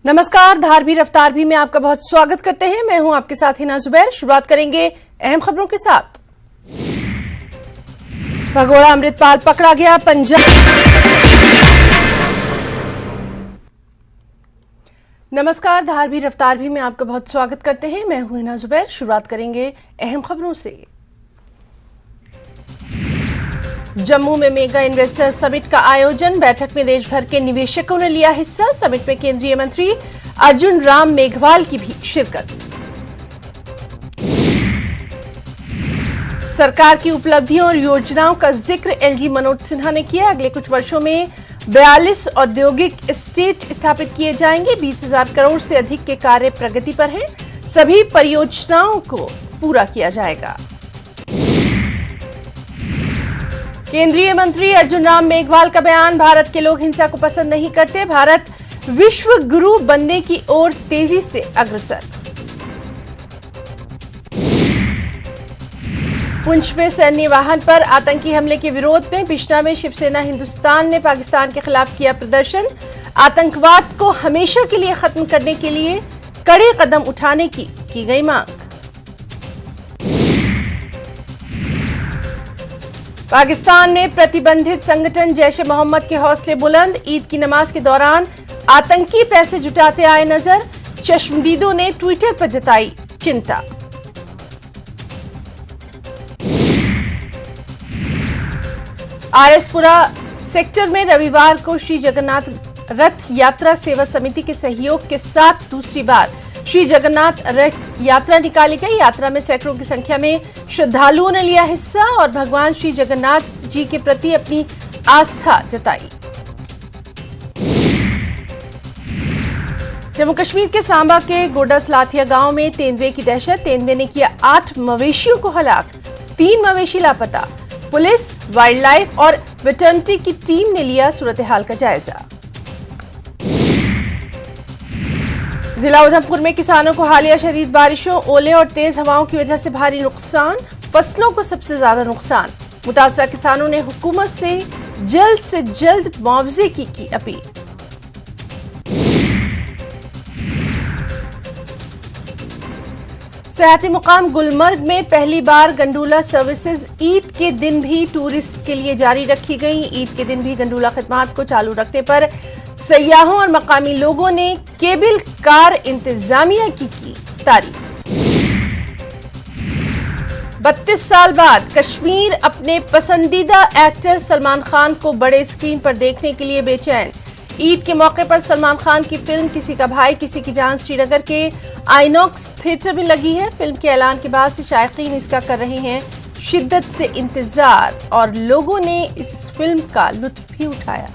नमस्कार, धार भी रफ्तार भी में आपका बहुत स्वागत करते हैं। मैं हूं आपके साथ हिना जुबैर। शुरुआत करेंगे अहम खबरों के साथ। भगोड़ा अमृतपाल पकड़ा गया। पंजाब। नमस्कार, धार भी रफ्तार भी में आपका बहुत स्वागत करते हैं। मैं हूं हिना जुबैर। शुरुआत करेंगे अहम खबरों से। जम्मू में मेगा इन्वेस्टर समिट का आयोजन। बैठक में देश भर के निवेशकों ने लिया हिस्सा। समिट में केंद्रीय मंत्री अर्जुन राम मेघवाल की भी शिरकत। सरकार की उपलब्धियों और योजनाओं का जिक्र एलजी मनोज सिन्हा ने किया। अगले कुछ वर्षों में 42 औद्योगिक एस्टेट स्थापित किए जाएंगे। 20,000 करोड़ से अधिक के कार्य प्रगति पर हैं। सभी परियोजनाओं को पूरा किया जाएगा। केंद्रीय मंत्री अर्जुन राम मेघवाल का बयान। भारत के लोग हिंसा को पसंद नहीं करते। भारत विश्व गुरु बनने की ओर तेजी से अग्रसर। पुंछ में सैन्य वाहन पर आतंकी हमले के विरोध में बिश्ना में शिवसेना हिंदुस्तान ने पाकिस्तान के खिलाफ किया प्रदर्शन। आतंकवाद को हमेशा के लिए खत्म करने के लिए कड़े कदम उठाने की गई मांग। पाकिस्तान में प्रतिबंधित संगठन जैश-ए मोहम्मद के हौसले बुलंद। ईद की नमाज के दौरान आतंकी पैसे जुटाते आए नजर। चश्मदीदों ने ट्विटर पर जताई चिंता। आरएसपुरा सेक्टर में रविवार को श्री जगन्नाथ रथ यात्रा सेवा समिति के सहयोग के साथ दूसरी बार श्री जगन्नाथ रथ यात्रा निकाली गई। यात्रा में सैकड़ों की संख्या में श्रद्धालुओं ने लिया हिस्सा और भगवान श्री जगन्नाथ जी के प्रति अपनी आस्था जताई। जम्मू कश्मीर के सांबा के गोडा सलाथिया गांव में तेंदुए की दहशत। तेंदुए ने किया 8 मवेशियों को हलाक। 3 मवेशी लापता। पुलिस, वाइल्ड लाइफ और वेटरनरी की टीम ने लिया सूरत हाल का जायजा। जिला उधमपुर में किसानों को हालिया शदीद बारिशों, ओले और तेज हवाओं की वजह से भारी नुकसान। फसलों को सबसे ज्यादा नुकसान। मुतासरा किसानों ने हुकूमत से जल्द मुआवजे की अपील। सयाहती मुकाम गुलमर्ग में पहली बार गंडोला सर्विसेज ईद के दिन भी टूरिस्ट के लिए जारी रखी गई। ईद के दिन भी गंडोला खिदमात को चालू रखने पर सयाहों और मकामी लोगों ने केबल कार इंतजामिया की तारीफ। 32 साल बाद कश्मीर अपने पसंदीदा एक्टर सलमान खान को बड़े स्क्रीन पर देखने के लिए बेचैन। ईद के मौके पर सलमान खान की फिल्म किसी का भाई किसी की जान श्रीनगर के आइनॉक्स थिएटर में लगी है। फिल्म के ऐलान के बाद से शायकीन इसका कर रहे हैं शिद्दत से इंतजार और लोगों ने इस फिल्म का लुत्फ भी उठाया।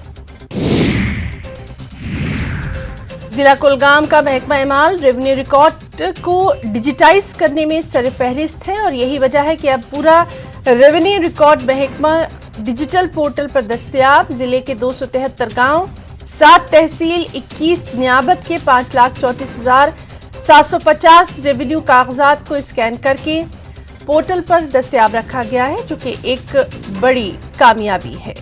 जिला कुलगाम का महकमा एमाल रेवेन्यू रिकॉर्ड को डिजिटाइज करने में सरफहरिस्त है और यही वजह है कि अब पूरा रेवेन्यू रिकॉर्ड महकमा डिजिटल पोर्टल पर दस्तयाब। जिले के 273 गांव, 7 तहसील, 21 नियाबत के 5,34,750 रेवेन्यू कागजात को स्कैन करके पोर्टल पर दस्तयाब रखा गया है, जो कि एक बड़ी कामयाबी है।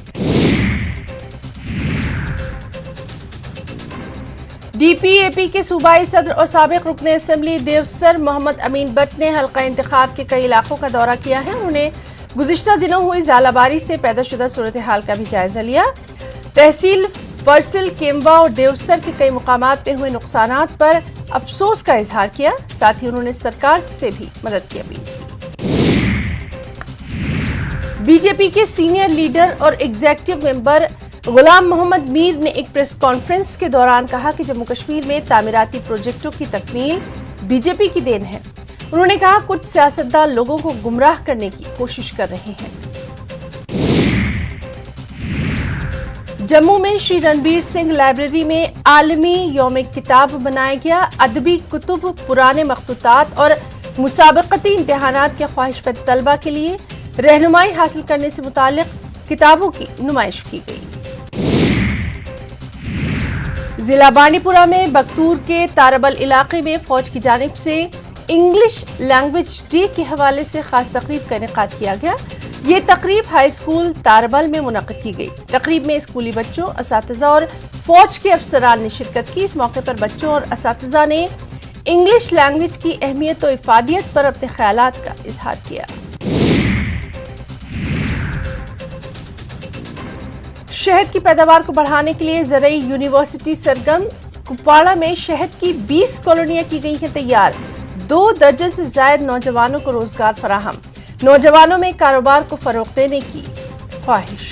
डीपीएपी के सूबाई सदर और साबिक रुकने असेंबली देवसर मोहम्मद अमीन बट ने हल्का इंतखाब के कई इलाकों का दौरा किया है। उन्होंने गुज़िश्ता दिनों हुई ज़ालाबारी से पैदा सूरत हाल का भी जायजा लिया। तहसील फरसिल, केम्बा और देवसर के कई मुकामात पे हुए नुकसानात पर अफसोस का इजहार किया। साथ ही उन्होंने सरकार से भी मदद की अपील की। बीजेपी के सीनियर लीडर और एग्जीक्यूटिव मेंबर गुलाम मोहम्मद मीर ने एक प्रेस कॉन्फ्रेंस के दौरान कहा कि जम्मू कश्मीर में तामीराती प्रोजेक्टों की तकमील बीजेपी की देन है। उन्होंने कहा कुछ सियासतदान लोगों को गुमराह करने की कोशिश कर रहे हैं। जम्मू में श्री रणबीर सिंह लाइब्रेरी में आलमी यौम किताब मनाया गया। अदबी कुतुब, पुराने मखतूतात और मुसाबकती इम्तिहानात के ख्वाहिशमंद तलबा के लिए रहनुमाई हासिल करने से मुताल्लिक किताबों की नुमाइश की गई। जिला बांडीपुरा में बख्तूर के तारबल इलाके में फौज की जानिब से इंग्लिश लैंग्वेज डे के हवाले से खास तकरीब का इनेकाद किया गया, ये तकरीब हाई स्कूल तारबल में मुनक़िद की गई। तकरीब में स्कूली बच्चों, असातिज़ा और फौज के अफसरान ने शिरकत की। इस मौके पर बच्चों और असातिज़ा ने इंग्लिश लैंग्वेज की अहमियत और इफादियत पर अपने ख्यालात का इजहार किया। शहद की पैदावार को बढ़ाने के लिए ज़रई यूनिवर्सिटी सरगम। कुपवाड़ा में शहद की 20 कॉलोनियां की गई हैं तैयार। 2 दर्जन से ज्यादा नौजवानों को रोजगार फराहम। नौजवानों में कारोबार को फरोग देने की ख्वाहिश।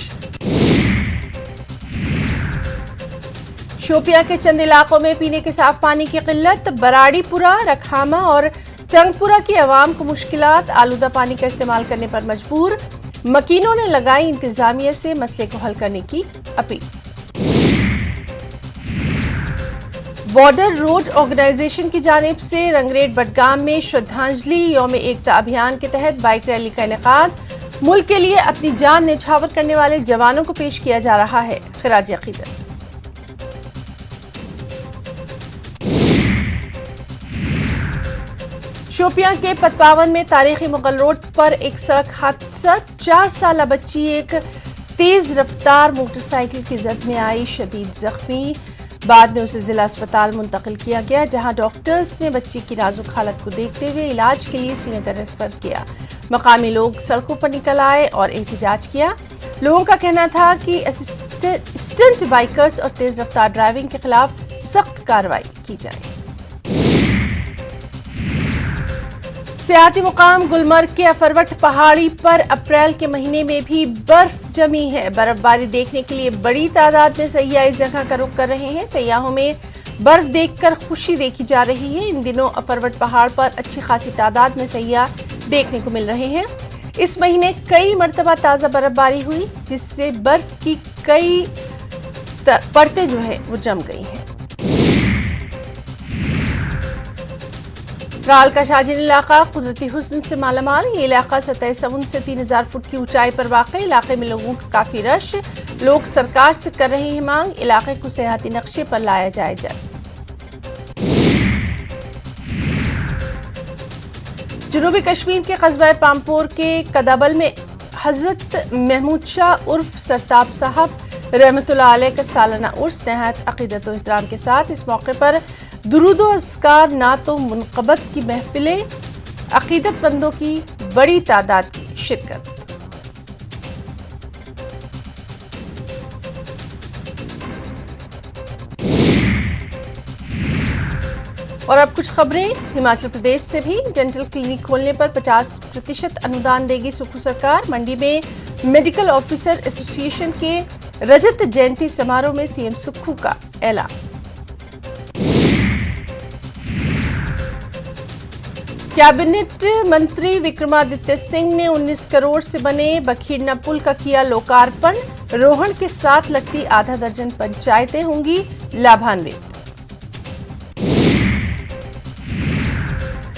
शोपियां के चंद इलाकों में पीने के साफ पानी की किल्लत। बराड़ीपुरा, रखामा और टंगपुरा की आवाम को मुश्किलात। आलूदा पानी का इस्तेमाल करने पर मजबूर। मकीनों ने लगाई इंतजामिया से मसले को हल करने की अपील। बॉर्डर रोड ऑर्गेनाइजेशन की जानिब से रंगरेट बडगाम में श्रद्धांजलि यौम एकता अभियान के तहत बाइक रैली का इनेकाद। मुल्क के लिए अपनी जान न्यौछावर करने वाले जवानों को पेश किया जा रहा है खिराज अकीदत। शोपियां के पतपावन में तारीखी मुगल रोड पर एक सड़क हादसा। 4 साला बच्ची एक तेज रफ्तार मोटरसाइकिल की जद में आई, शदीद जख्मी। बाद में उसे जिला अस्पताल मुंतकिल किया गया, जहां डॉक्टर्स ने बच्ची की नाजुक हालत को देखते हुए इलाज के लिए श्रीनगर रेफर किया। मकामी लोग सड़कों पर निकल आए और एहतजाज किया। लोगों का कहना था कि स्टंट बाइकर्स और तेज रफ्तार ड्राइविंग के खिलाफ सख्त कार्रवाई की जाए। सियाती मुकाम गुलमर्ग के अफरवट पहाड़ी पर अप्रैल के महीने में भी बर्फ जमी है। बर्फबारी देखने के लिए बड़ी तादाद में सैयाह इस जगह का रुख कर रहे हैं। सैयाहों में बर्फ देखकर खुशी देखी जा रही है। इन दिनों अफरवट पहाड़ पर अच्छी खासी तादाद में सैयाह देखने को मिल रहे हैं। इस महीने कई मरतबा ताज़ा बर्फबारी हुई, जिससे बर्फ की कई परतें जो है वो जम गई हैं। त्राल का शाहजीन इलाका कुदरती हुस्न से मालामाल। ये इलाका सतह समुद्र से 3000 फुट की ऊंचाई पर वाक़। इलाके में लोगों का काफी रश। लोग सरकार से कर रहे हैं मांग, इलाके को सयाहती नक्शे पर लाया जाए जल्द। जनूबी कश्मीर के कस्बा पामपोर के कदाबल में हजरत महमूद शाह उर्फ सरताब साहब रहमतुल्लाह अलैह का सालाना उर्स नहायत अकीदत और एहतराम के साथ। इस मौके पर दुरूदो अस्कार, नातो मुनक़बत की महफिलें, अकीदतमंदों की बड़ी तादाद की शिरकत। और अब कुछ खबरें हिमाचल प्रदेश से भी। डेंटल क्लिनिक खोलने पर 50% अनुदान देगी सुक्खू सरकार। मंडी में मेडिकल ऑफिसर एसोसिएशन के रजत जयंती समारोह में सीएम सुक्खू का ऐलान। कैबिनेट मंत्री विक्रमादित्य सिंह ने 19 करोड़ से बने बखीरना पुल का किया लोकार्पण। रोहण के साथ लगती आधा दर्जन पंचायतें होंगी लाभान्वित।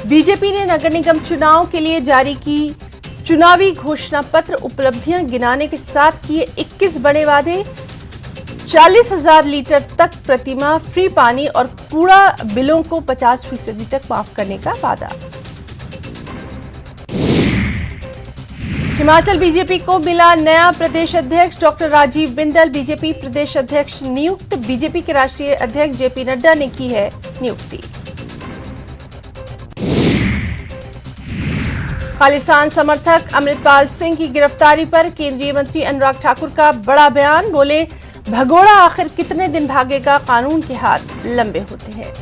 बीजेपी ने नगर निगम चुनाव के लिए जारी की चुनावी घोषणा पत्र। उपलब्धियां गिनाने के साथ किए 21 बड़े वादे। 40,000 लीटर तक प्रतिमाह फ्री पानी और कूड़ा बिलों को 50% तक माफ करने का वादा। हिमाचल बीजेपी को मिला नया प्रदेश अध्यक्ष। डॉक्टर राजीव बिंदल बीजेपी प्रदेश अध्यक्ष नियुक्त। बीजेपी के राष्ट्रीय अध्यक्ष जेपी नड्डा ने की है नियुक्ति। खालिस्तान समर्थक अमृतपाल सिंह की गिरफ्तारी पर केंद्रीय मंत्री अनुराग ठाकुर का बड़ा बयान। बोले, भगोड़ा आखिर कितने दिन भागेगा, कानून के हाथ लंबे होते हैं।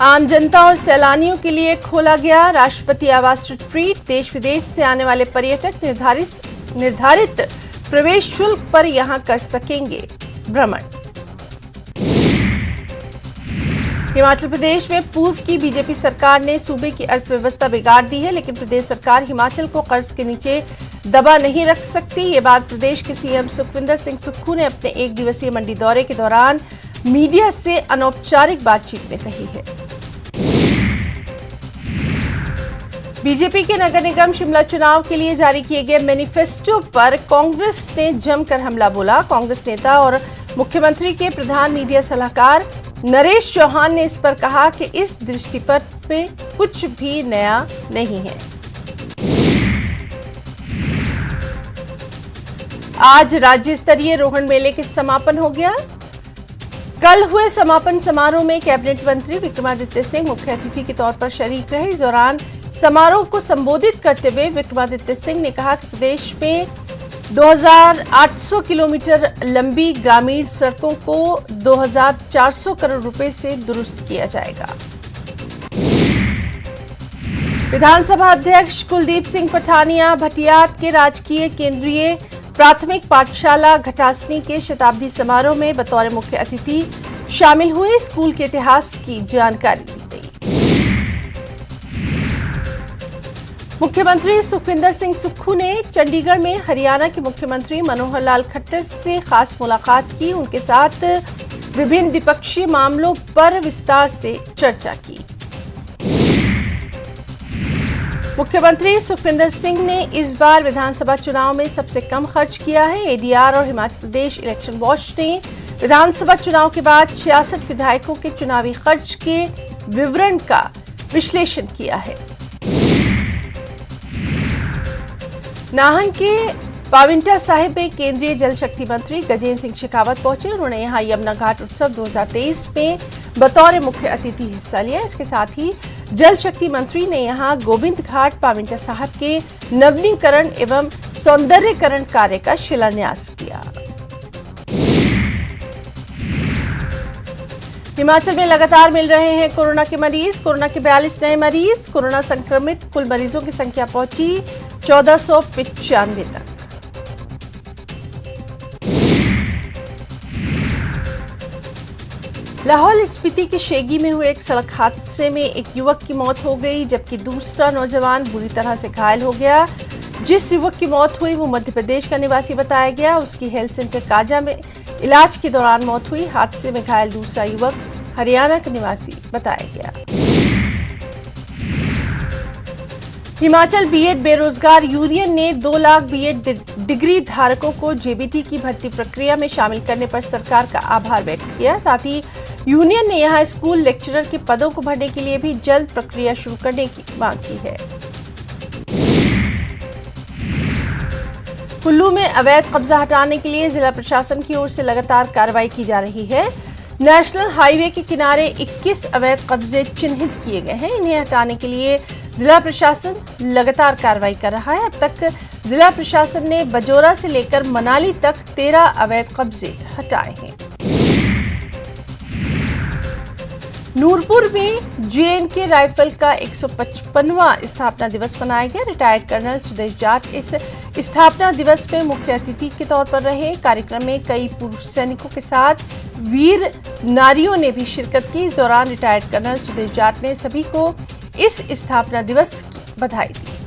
आम जनता और सैलानियों के लिए खोला गया राष्ट्रपति आवास रिट्रीट। देश विदेश से आने वाले पर्यटक निर्धारित प्रवेश शुल्क पर यहां कर सकेंगे भ्रमण। हिमाचल प्रदेश में पूर्व की बीजेपी सरकार ने सूबे की अर्थव्यवस्था बिगाड़ दी है, लेकिन प्रदेश सरकार हिमाचल को कर्ज के नीचे दबा नहीं रख सकती। ये बात प्रदेश के सीएम सुखविंदर सिंह सुक्खू ने अपने 1 दिवसीय मंडी दौरे के दौरान मीडिया से अनौपचारिक बातचीत में कही है। बीजेपी के नगर निगम शिमला चुनाव के लिए जारी किए गए मैनिफेस्टो पर कांग्रेस ने जमकर हमला बोला। कांग्रेस नेता और मुख्यमंत्री के प्रधान मीडिया सलाहकार नरेश चौहान ने इस पर कहा कि इस दृष्टिपत्र में कुछ भी नया नहीं है। आज राज्य स्तरीय रोहण मेले के समापन हो गया। कल हुए समापन समारोह में कैबिनेट मंत्री विक्रमादित्य सिंह मुख्य अतिथि के तौर पर शरीक रहे। इस दौरान समारोह को संबोधित करते हुए विक्रमादित्य सिंह ने कहा कि प्रदेश में 2800 किलोमीटर लंबी ग्रामीण सड़कों को 2400 करोड़ रुपए से दुरुस्त किया जाएगा। विधानसभा अध्यक्ष कुलदीप सिंह पठानिया भटियात के राजकीय केंद्रीय प्राथमिक पाठशाला घटासनी के शताब्दी समारोह में बतौर मुख्य अतिथि शामिल हुए। स्कूल के इतिहास की जानकारी दी गई। मुख्यमंत्री सुखविंदर सिंह सुक्खू ने चंडीगढ़ में हरियाणा के मुख्यमंत्री मनोहर लाल खट्टर से खास मुलाकात की। उनके साथ विभिन्न द्विपक्षीय मामलों पर विस्तार से चर्चा की। मुख्यमंत्री सुखविंदर सिंह ने इस बार विधानसभा चुनाव में सबसे कम खर्च किया है। एडीआर और हिमाचल प्रदेश इलेक्शन वॉच ने विधानसभा चुनाव के बाद 66 विधायकों के चुनावी खर्च के विवरण का विश्लेषण किया है। नाहन के पाविंटा साहिब में केंद्रीय जल शक्ति मंत्री गजेंद्र सिंह शेखावत पहुंचे। उन्होंने यहां यमुना घाट उत्सव 2023 में बतौर मुख्य अतिथि हिस्सा लिया। इसके साथ ही जल शक्ति मंत्री ने यहां गोविंद घाट पाविंटा साहिब के नवीनीकरण एवं सौंदर्यीकरण कार्य का शिलान्यास किया। हिमाचल में लगातार मिल रहे हैं कोरोना के मरीज। कोरोना के 42 नए मरीज। कोरोना संक्रमित कुल मरीजों की संख्या पहुंची 1495 तक। लाहौल स्पीति के शेगी में हुए एक सड़क हादसे में एक युवक की मौत हो गई, जबकि दूसरा नौजवान बुरी तरह से घायल हो गया। जिस युवक की मौत हुई वो मध्य प्रदेश का निवासी बताया गया। उसकी हेल्थ सेंटर काजा में इलाज के दौरान मौत हुई। हादसे में घायल दूसरा युवक हरियाणा का निवासी बताया गया। हिमाचल बीएड बेरोजगार यूनियन ने 2 लाख बीएड डिग्री धारकों को जेबीटी की भर्ती प्रक्रिया में शामिल करने पर सरकार का आभार व्यक्त किया। साथ ही यूनियन ने यहां स्कूल लेक्चरर के पदों को भरने के लिए भी जल्द प्रक्रिया शुरू करने की मांग की है। कुल्लू में अवैध कब्जा हटाने के लिए जिला प्रशासन की ओर से लगातार कार्रवाई की जा रही है। नेशनल हाईवे के किनारे 21 अवैध कब्जे चिन्हित किए गए हैं। इन्हें हटाने के लिए जिला प्रशासन लगातार कार्रवाई कर रहा है। अब तक जिला प्रशासन ने बजोरा से लेकर मनाली तक 13 अवैध कब्जे हटाए हैं। नूरपुर में जेएनके राइफल का 155वां स्थापना दिवस मनाया गया। रिटायर्ड कर्नल सुदेश जाट इस स्थापना दिवस में मुख्य अतिथि के तौर पर रहे। कार्यक्रम में कई पूर्व सैनिकों के साथ वीर नारियों ने भी शिरकत की। इस दौरान रिटायर्ड कर्नल सुदेश जाट ने सभी को इस स्थापना दिवस की बधाई दी।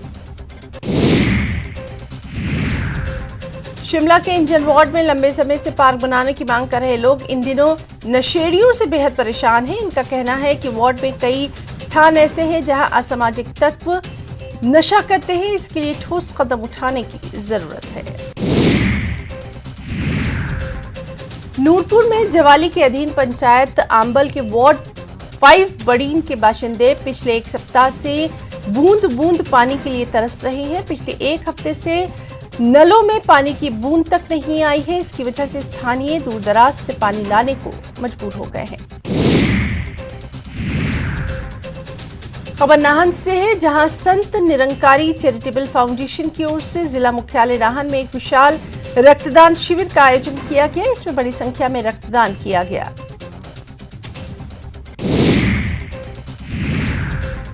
शिमला के इंजन वार्ड में लंबे समय से पार्क बनाने की मांग कर रहे लोग इन दिनों नशेड़ियों से बेहद परेशान हैं। इनका कहना है कि वार्ड में कई स्थान ऐसे हैं जहां असामाजिक तत्व नशा करते हैं। इसके लिए ठोस कदम उठाने की जरूरत है। नूरपुर में जवाली के अधीन पंचायत आंबल के वार्ड 5 बड़ीन के बाशिंदे पिछले 1 सप्ताह से बूंद बूंद पानी के लिए तरस रहे हैं। पिछले 1 हफ्ते से नलों में पानी की बूंद तक नहीं आई है। इसकी वजह से स्थानीय दूर दराज से पानी लाने को मजबूर हो गए हैं। खबर नाहन से है, जहां संत निरंकारी चैरिटेबल फाउंडेशन की ओर से जिला मुख्यालय नाहन में एक विशाल रक्तदान शिविर का आयोजन किया गया। इसमें बड़ी संख्या में रक्तदान किया गया।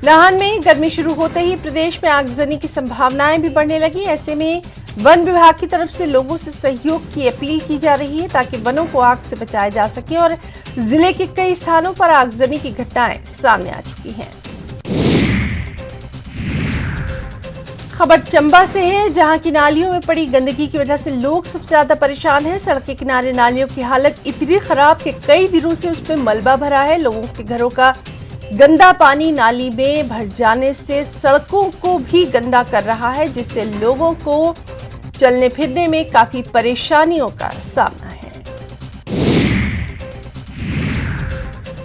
नाहन में गर्मी शुरू होते ही प्रदेश में आगजनी की संभावनाएं भी बढ़ने लगी। ऐसे में वन विभाग की तरफ से लोगों से सहयोग की अपील की जा रही है ताकि वनों को आग से बचाया जा सके और जिले के कई स्थानों पर आगजनी की घटनाएं सामने आ चुकी हैं। खबर चंबा से है, जहां की नालियों में पड़ी गंदगी की वजह से लोग सबसे ज्यादा परेशान हैं। सड़क के किनारे नालियों की हालत इतनी खराब कि कई दिनों से उसमें मलबा भरा है। लोगों के घरों का गंदा पानी नाली में भर जाने से सड़कों को भी गंदा कर रहा है, जिससे लोगों को चलने फिरने में काफी परेशानियों का सामना है।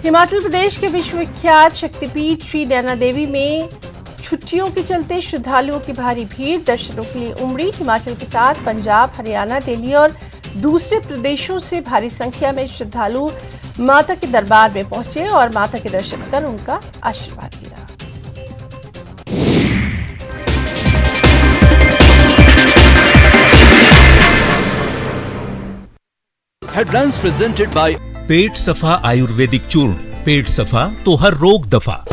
हिमाचल प्रदेश के विश्वविख्यात शक्तिपीठ श्री नैना देवी में छुट्टियों के चलते श्रद्धालुओं की भारी भीड़ दर्शनों के लिए उमड़ी। हिमाचल के साथ पंजाब, हरियाणा, दिल्ली और दूसरे प्रदेशों से भारी संख्या में श्रद्धालु माता के दरबार में पहुंचे और माता के दर्शन कर उनका आशीर्वाद लिया। Headlines presented by पेट सफा आयुर्वेदिक चूर्ण। पेट सफा तो हर रोग दफा।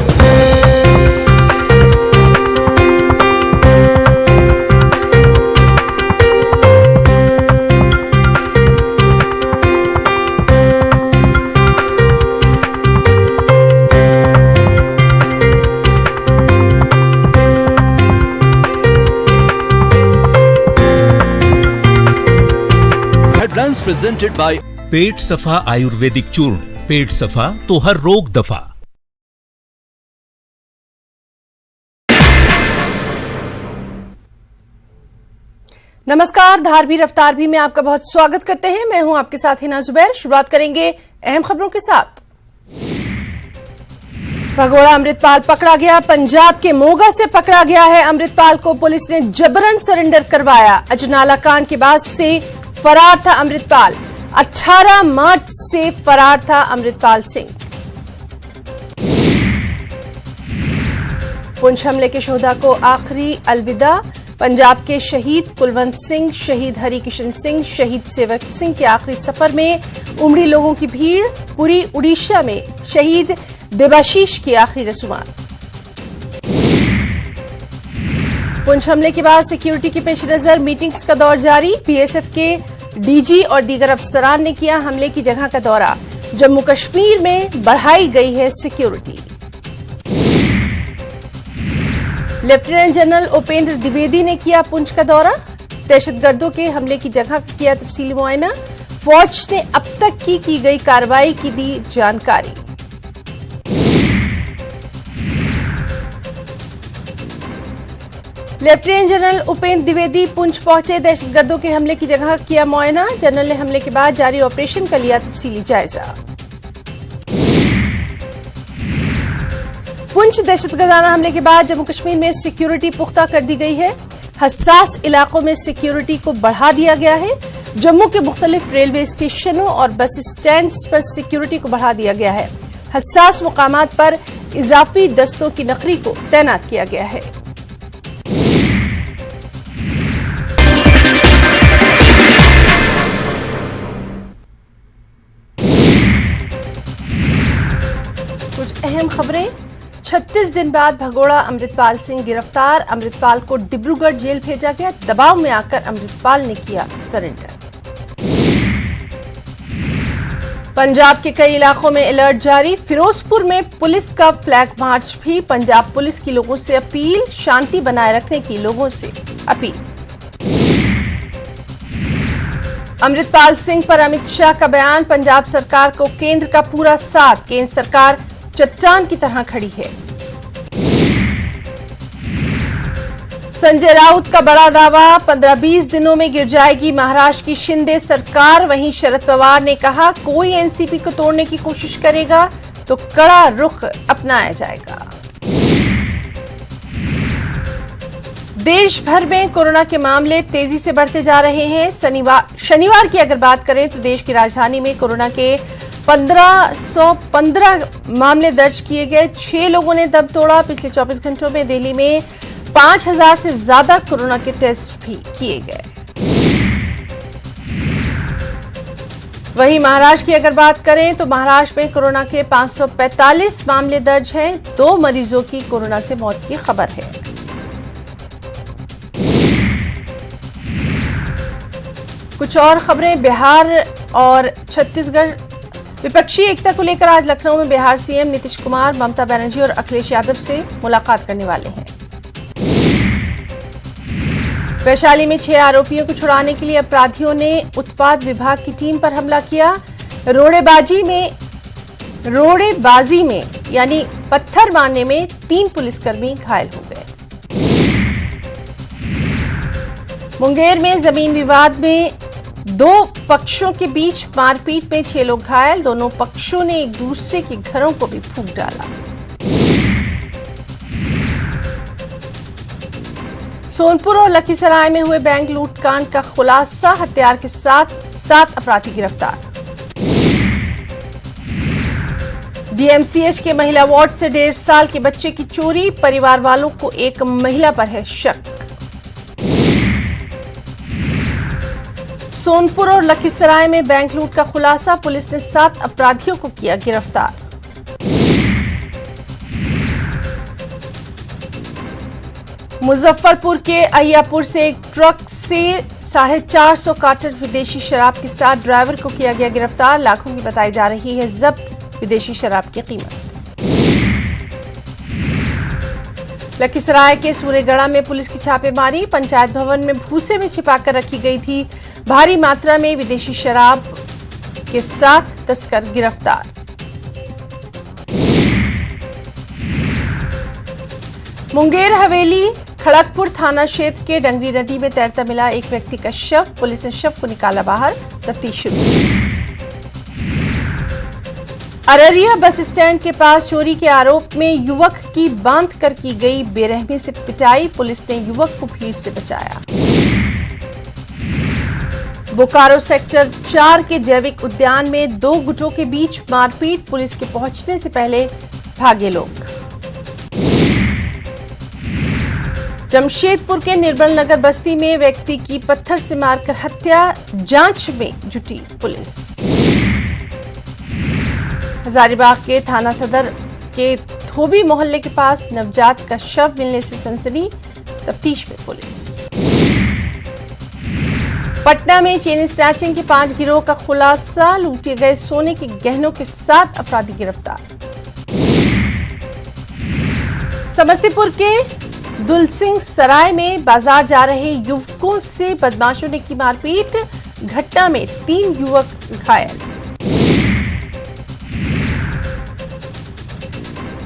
Headlines presented by पेट सफा आयुर्वेदिक चूर्ण। पेट सफा तो हर रोग दफा। नमस्कार, धारवी रफ्तार भी में आपका बहुत स्वागत करते हैं। मैं हूं आपके साथ हिना जुबैर। शुरुआत करेंगे अहम खबरों के साथ। भगोड़ा अमृतपाल पकड़ा गया। पंजाब के मोगा से पकड़ा गया है अमृतपाल को पुलिस ने जबरन सरेंडर करवाया। अजनाला कांड के बाद से फरार था अमृतपाल। 18 मार्च से फरार था अमृतपाल सिंह। पुंछ हमले के शोधा को आखिरी अलविदा। पंजाब के शहीद कुलवंत सिंह, शहीद हरिकिशन सिंह, शहीद सेवक सिंह के आखिरी सफर में उमड़ी लोगों की भीड़। पूरी उड़ीसा में शहीद देबाशीष की आखिरी रसूमात। पुंछ हमले के बाद सिक्योरिटी के पेश नजर मीटिंग्स का दौर जारी। बीएसएफ के डीजी और दीगर अफसरान ने किया हमले की जगह का दौरा। जम्मू कश्मीर में बढ़ाई गई है security. Lieutenant general Upendra Dwivedi ने किया पुंछ का दौरा। दहशतगर्दों के हमले की जगह का किया तफसीली मुआयना। फौज ने अब तक की गई कार्रवाई की दी जानकारी। लेफ्टिनेंट जनरल उपेंद्र द्विवेदी पुंछ पहुंचे। दहशतगर्दों के हमले की जगह किया मुआयना। जनरल ने हमले के बाद जारी ऑपरेशन का लिया तफसीली जायजा। पुंछ दहशतगर्दाना हमले के बाद जम्मू कश्मीर में सिक्योरिटी पुख्ता कर दी गई है। हसास इलाकों में सिक्योरिटी को बढ़ा दिया गया है। जम्मू के मुख्तलिफ रेलवे स्टेशनों और बस स्टैंड पर सिक्योरिटी को बढ़ा दिया गया है। हसास मुकामात पर इजाफी दस्तों की नफरी को तैनात किया गया है। कुछ अहम खबरें। 36 दिन बाद भगोड़ा अमृतपाल सिंह गिरफ्तार। अमृतपाल को डिब्रूगढ़ जेल भेजा गया। दबाव में आकर अमृतपाल ने किया सरेंडर। पंजाब के कई इलाकों में अलर्ट जारी। फिरोजपुर में पुलिस का फ्लैग मार्च भी। पंजाब पुलिस की लोगों से अपील, शांति बनाए रखने की लोगों से अपील। अमृतपाल सिंह पर अमित शाह का बयान। पंजाब सरकार को केंद्र का पूरा साथ। केंद्र सरकार चट्टान की तरह खड़ी है। संजय राउत का बड़ा दावा। 15-20 दिनों में गिर जाएगी महाराष्ट्र की शिंदे सरकार। वहीं शरद पवार ने कहा कोई एनसीपी को तोड़ने की कोशिश करेगा तो कड़ा रुख अपनाया जाएगा। देश भर में कोरोना के मामले तेजी से बढ़ते जा रहे हैं। शनिवार की अगर बात करें तो देश की राजधानी में कोरोना के 1515 मामले दर्ज किए गए। 6 लोगों ने दम तोड़ा। पिछले 24 घंटों में दिल्ली में 5000 से ज्यादा कोरोना के टेस्ट भी किए गए। वहीं महाराष्ट्र की अगर बात करें तो महाराष्ट्र में कोरोना के 545 मामले दर्ज हैं। 2 मरीजों की कोरोना से मौत की खबर है। कुछ और खबरें। बिहार और छत्तीसगढ़ विपक्षी एकता को लेकर आज लखनऊ में बिहार सीएम नीतीश कुमार, ममता बनर्जी और अखिलेश यादव से मुलाकात करने वाले हैं। वैशाली में 6 आरोपियों को छुड़ाने के लिए अपराधियों ने उत्पाद विभाग की टीम पर हमला किया। रोड़ेबाजी में यानी पत्थर मारने में 3 पुलिसकर्मी घायल हो गए। मुंगेर में जमीन विवाद में 2 पक्षों के बीच मारपीट में 6 लोग घायल। दोनों पक्षों ने एक दूसरे के घरों को भी फूंक डाला। सोनपुर और लखीसराय में हुए बैंक लूटकांड का खुलासा, हथियार के साथ 7 अपराधी गिरफ्तार। डीएमसीएच के महिला वार्ड से 1.5 साल के बच्चे की चोरी, परिवार वालों को एक महिला पर है शक। सोनपुर और लखीसराय में बैंक लूट का खुलासा, पुलिस ने 7 अपराधियों को किया गिरफ्तार। मुजफ्फरपुर के अहियापुर से एक ट्रक से 450 कार्टन विदेशी शराब के साथ ड्राइवर को किया गया गिरफ्तार। लाखों की बताई जा रही है जब्त विदेशी शराब की कीमत। लखीसराय के सूर्यगढ़ा में पुलिस की छापेमारी, पंचायत भवन में भूसे में छिपाकर रखी गई थी भारी मात्रा में विदेशी शराब के साथ तस्कर गिरफ्तार। मुंगेर हवेली खड़गपुर थाना क्षेत्र के डंगरी नदी में तैरता मिला एक व्यक्ति का शव, पुलिस ने शव को निकाला बाहर, तफ्तीश शुरू। अररिया बस स्टैंड के पास चोरी के आरोप में युवक की बांध कर की गई बेरहमी से पिटाई, पुलिस ने युवक को भीड़ से बचाया। बोकारो सेक्टर 4 के जैविक उद्यान में 2 गुटों के बीच मारपीट, पुलिस के पहुंचने से पहले भागे लोग। जमशेदपुर के निर्मल नगर बस्ती में व्यक्ति की पत्थर से मारकर हत्या, जांच में जुटी पुलिस। हजारीबाग के थाना सदर के धोबी मोहल्ले के पास नवजात का शव मिलने से सनसनी, तफ्तीश में पुलिस। पटना में चेन स्नैचिंग के 5 गिरोह का खुलासा, लूटे गए सोने के गहनों के 7 अपराधी गिरफ्तार। समस्तीपुर के दुलसिंह सराय में बाजार जा रहे युवकों से बदमाशों ने की मारपीट, घटना में 3 युवक घायल।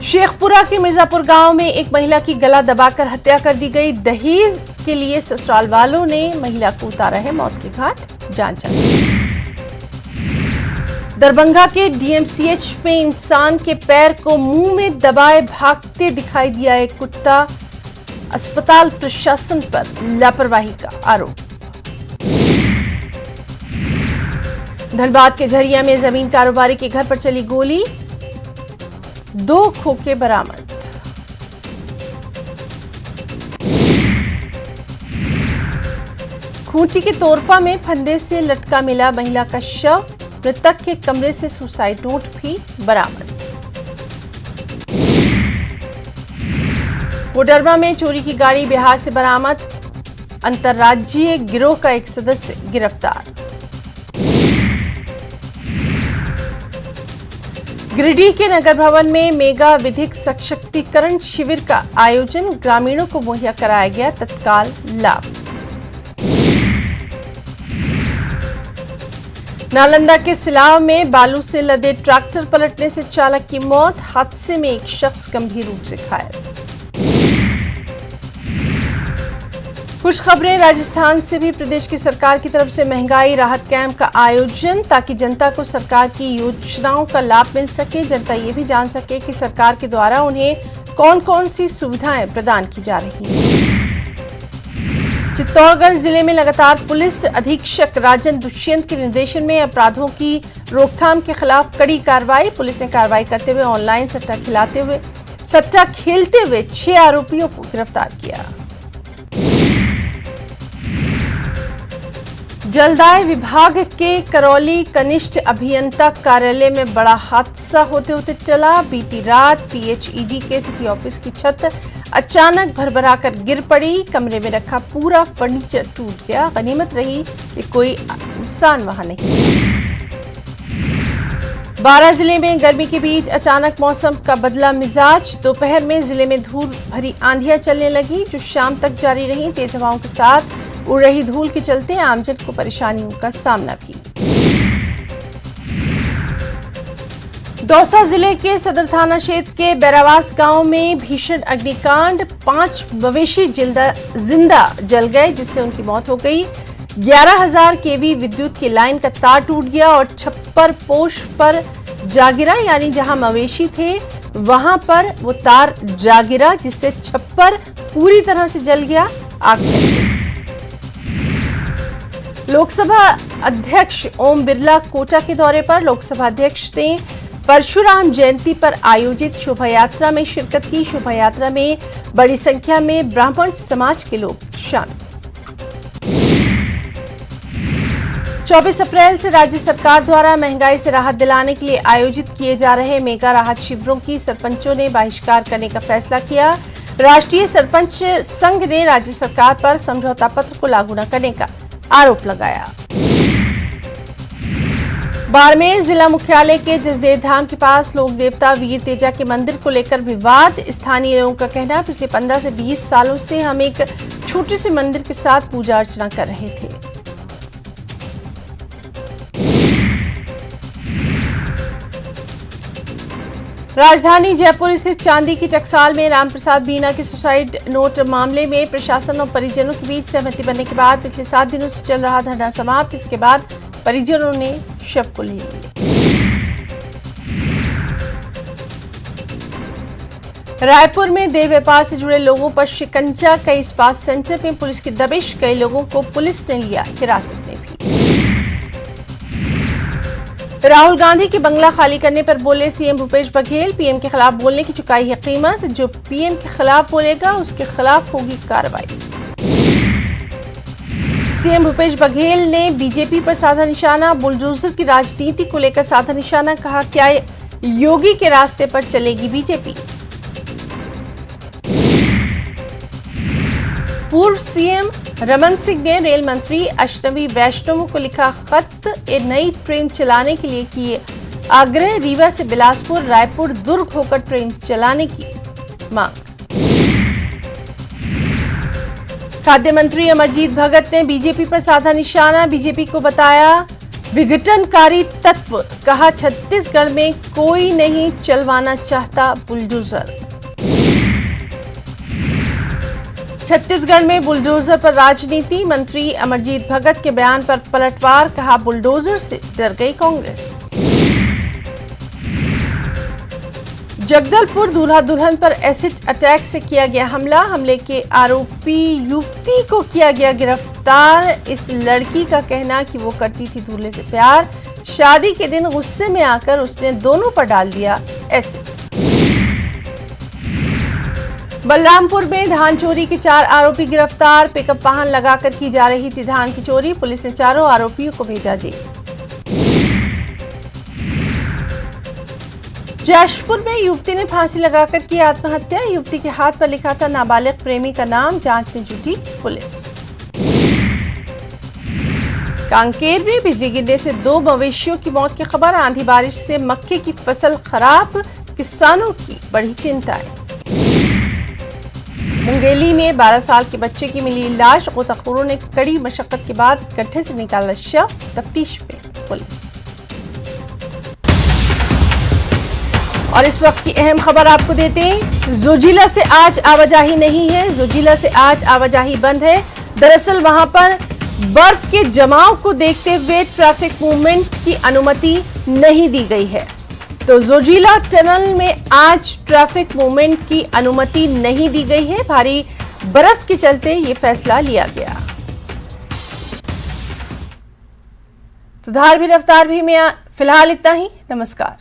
शेखपुरा के मिर्जापुर गांव में एक महिला की गला दबाकर हत्या कर दी गई, दहेज के लिए ससुराल वालों ने महिला को उतारा है मौत के घाट, जांच जारी। दरभंगा के डीएमसीएच में इंसान के पैर को मुंह में दबाए भागते दिखाई दिया एक कुत्ता, अस्पताल प्रशासन पर लापरवाही का आरोप। धनबाद के झरिया में जमीन कारोबारी के घर पर चली गोली, 2 खोखे बरामद। खूंटी के तोरपा में फंदे से लटका मिला महिला का शव, मृतक के कमरे से सुसाइड नोट भी बरामद। कोडरमा में चोरी की गाड़ी बिहार से बरामद, अंतर्राज्यीय गिरोह का एक सदस्य गिरफ्तार। गिरिडीह के नगर भवन में मेगा विधिक सशक्तिकरण शिविर का आयोजन, ग्रामीणों को मुहैया कराया गया तत्काल लाभ। नालंदा के सिलाव में बालू से लदे ट्रैक्टर पलटने से चालक की मौत, हादसे में एक शख्स गंभीर रूप से घायल। कुछ खबरें राजस्थान से भी, प्रदेश की सरकार की तरफ से महंगाई राहत कैंप का आयोजन, ताकि जनता को सरकार की योजनाओं का लाभ मिल सके, जनता ये भी जान सके कि सरकार के द्वारा उन्हें कौन कौन सी सुविधाएं प्रदान की जा रही हैं। चित्तौड़गढ़ जिले में लगातार पुलिस अधीक्षक राजन दुष्यंत के निर्देशन में अपराधों की रोकथाम के खिलाफ कड़ी कार्रवाई, पुलिस ने कार्रवाई करते हुए ऑनलाइन सट्टा खेलते हुए 6 आरोपियों को गिरफ्तार किया। जलदाय विभाग के करौली कनिष्ठ अभियंता कार्यालय में बड़ा हादसा होते होते टला, बीती रात पीएचईडी के सिटी ऑफिस की छत अचानक भरभराकर गिर पड़ी, कमरे में रखा पूरा फर्नीचर टूट गया, गनीमत रही कि कोई इंसान वहां नहीं। बारां जिले में गर्मी के बीच अचानक मौसम का बदला मिजाज, दोपहर में जिले में धूल भरी आंधियां चलने लगी जो शाम तक जारी रही। तेज हवाओं के साथ उड़ रही धूल के चलते आमजन को परेशानियों का सामना भी। दौसा जिले के सदर थाना क्षेत्र के बैरावास गांव में भीषण अग्निकांड, 5 मवेशी जिंदा जल गए जिससे उनकी मौत हो गई। 11,000 केवी विद्युत की लाइन का तार टूट गया और छप्पर पोश पर जा गिरा, यानी जहां मवेशी थे वहां पर वो तार जा गिरा जिससे छप्पर पूरी तरह से जल गया। आग लग गई। लोकसभा अध्यक्ष ओम बिरला कोटा के दौरे पर। लोकसभा अध्यक्ष ने परशुराम जयंती पर आयोजित शोभा यात्रा में शिरकत की। शोभा यात्रा में बड़ी संख्या में ब्राह्मण समाज के लोग शामिल। 24 अप्रैल से राज्य सरकार द्वारा महंगाई से राहत दिलाने के लिए आयोजित किए जा रहे मेगा राहत शिविरों की सरपंचों ने बहिष्कार करने का फैसला किया। राष्ट्रीय सरपंच संघ ने राज्य सरकार पर समझौता पत्र को लागू न करने का आरोप लगाया। बाड़मेर जिला मुख्यालय के जसदेव धाम के पास लोक देवता वीर तेजा के मंदिर को लेकर विवाद। स्थानीय लोगों का कहना, पिछले 15 से 20 सालों से हम एक छोटे से मंदिर के साथ पूजा अर्चना कर रहे थे। राजधानी जयपुर स्थित चांदी की टकसाल में रामप्रसाद बीना के सुसाइड नोट मामले में प्रशासन और परिजनों के बीच सहमति बनने के बाद पिछले 7 दिनों से चल रहा धरना समाप्त। इसके बाद परिजनों ने शव को ले लिया। रायपुर में देह व्यापार से जुड़े लोगों पर शिकंजा। कई इस्पात सेंटर में पुलिस की दबिश। कई लोगों को पुलिस ने लिया हिरासत में भी। राहुल गांधी के बंगला खाली करने पर बोले सीएम भूपेश बघेल, पीएम के खिलाफ बोलने की चुकाई है कीमत। जो पीएम के खिलाफ बोलेगा उसके खिलाफ होगी कार्रवाई। सीएम भूपेश बघेल ने बीजेपी पर साधा निशाना। बुलडोजर की राजनीति को लेकर साधा निशाना। कहा, क्या योगी के रास्ते पर चलेगी बीजेपी। पूर्व सीएम रमन सिंह ने रेल मंत्री अश्विनी वैष्णव को लिखा खत। एक नई ट्रेन चलाने के लिए किए आग्रह। रीवा से बिलासपुर, रायपुर, दुर्ग होकर ट्रेन चलाने की मांग। खाद्य मंत्री अमरजीत भगत ने बीजेपी पर साधा निशाना। बीजेपी को बताया विघटनकारी तत्व। कहा, छत्तीसगढ़ में कोई नहीं चलवाना चाहता बुलडोजर। छत्तीसगढ़ में बुलडोजर पर राजनीति। मंत्री अमरजीत भगत के बयान पर पलटवार। कहा, बुलडोजर से डर गई कांग्रेस। जगदलपुर दूल्हा दुल्हन पर एसिड अटैक से किया गया हमला। हमले के आरोपी युवती को किया गया गिरफ्तार। इस लड़की का कहना कि वो करती थी दूल्हे से प्यार। शादी के दिन गुस्से में आकर उसने दोनों पर डाल दिया एसिड। बलरामपुर में धान चोरी के 4 आरोपी गिरफ्तार। पिकअप वाहन लगाकर की जा रही थी धान की चोरी। पुलिस ने चारों आरोपियों को भेजा जेल। जशपुर में युवती ने फांसी लगाकर की आत्महत्या। युवती के हाथ पर लिखा था नाबालिग प्रेमी का नाम। जांच में जुटी पुलिस। कांकेर में बिजली गिरने से 2 मवेशियों की मौत की खबर। आंधी बारिश से मक्के की फसल खराब। किसानों की बड़ी चिंताएं। मुंगेली में 12 साल के बच्चे की मिली लाश। गोताखोरों ने कड़ी मशक्कत के बाद गड्ढे से निकाला शव। तफ्तीश में पुलिस। और इस वक्त की अहम खबर आपको देते हैं। जोजिला से आज आवाजाही नहीं है। जोजिला से आज आवाजाही बंद है। दरअसल वहां पर बर्फ के जमाव को देखते हुए ट्रैफिक मूवमेंट की अनुमति नहीं दी गई है। तो जोजिला टनल में आज ट्रैफिक मूवमेंट की अनुमति नहीं दी गई है। भारी बर्फ के चलते ये फैसला लिया गया। तो धार भी रफ्तार भी में फिलहाल इतना ही। नमस्कार।